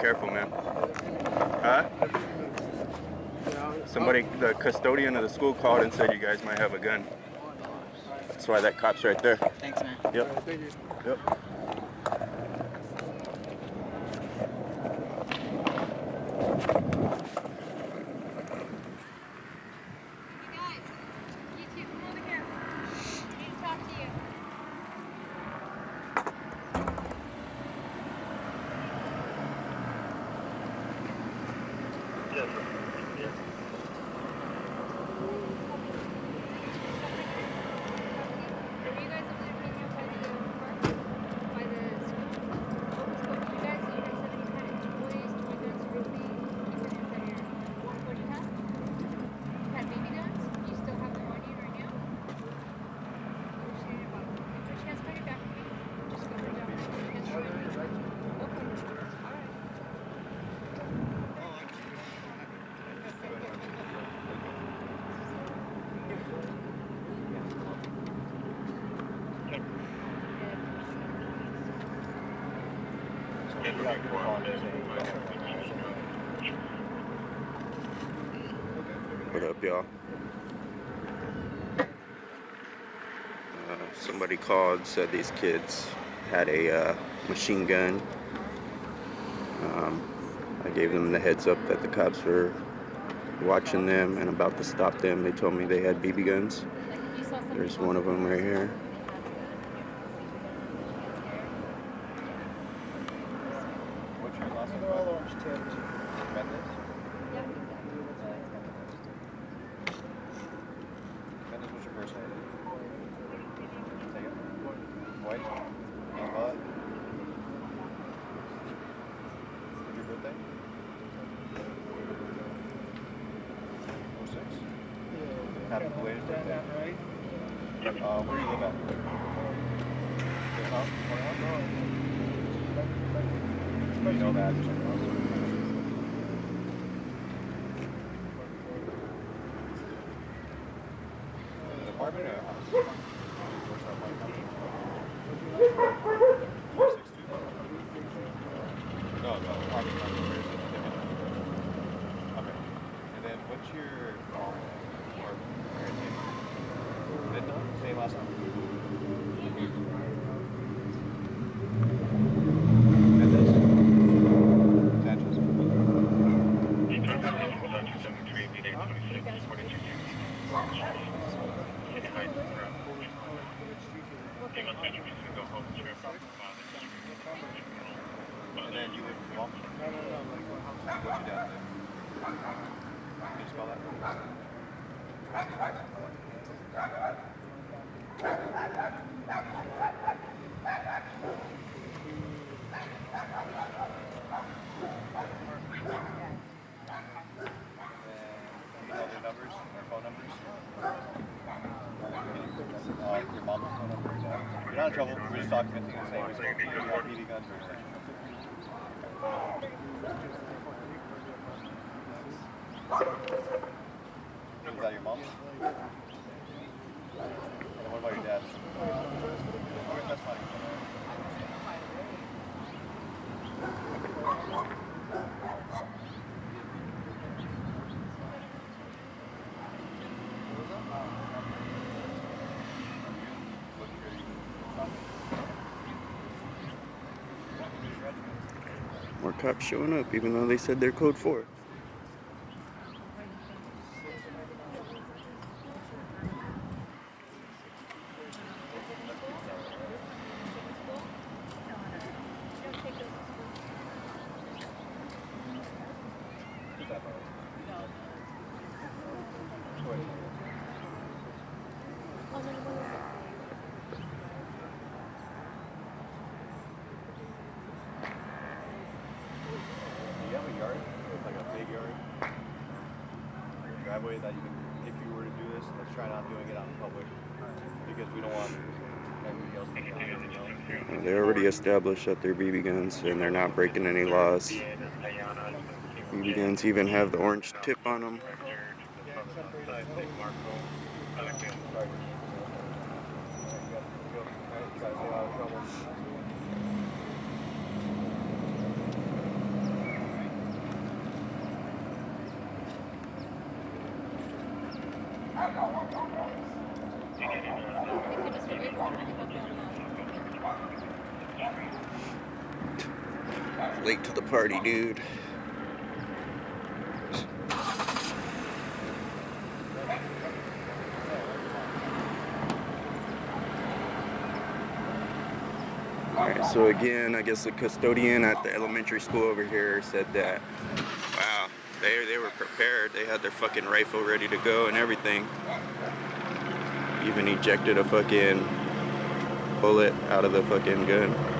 careful, man. Huh? Somebody, the custodian of the school called and said you guys might have a gun. That's why that cop's right there. Thanks, man. Yep. Thank you. Yep. What up, y'all? Somebody called, said these kids had a machine gun. I gave them the heads up that the cops were watching them and about to stop them. They told me they had BB guns. There's one of them right here. Happy belated birthday. Where do you live at? This house? You know that. An apartment or a house? 462? No, apartment. Okay. And then what's your same last time. And then you live with your mom? No. What's your dad name? Can you spell that for me? Numbers or phone numbers? Your mom's phone number? You're not in trouble. We're just documenting and saying we spoke to you about BB guns or something. Is that your mom's? And what about your dad's? That's not your phone. More cops showing up, even though they said they're code 4. Driveway that you can, if you were to do this, let's try not doing it out in public because we don't want anybody else to get They already established that they're BB guns and they're not breaking any laws. BB guns even have the orange tip on them. late to the party, dude. Alright, so again, I guess the custodian at the elementary school over here said that, wow, they were prepared. They had their fucking rifle ready to go and everything. Even ejected a fucking bullet out of the fucking gun.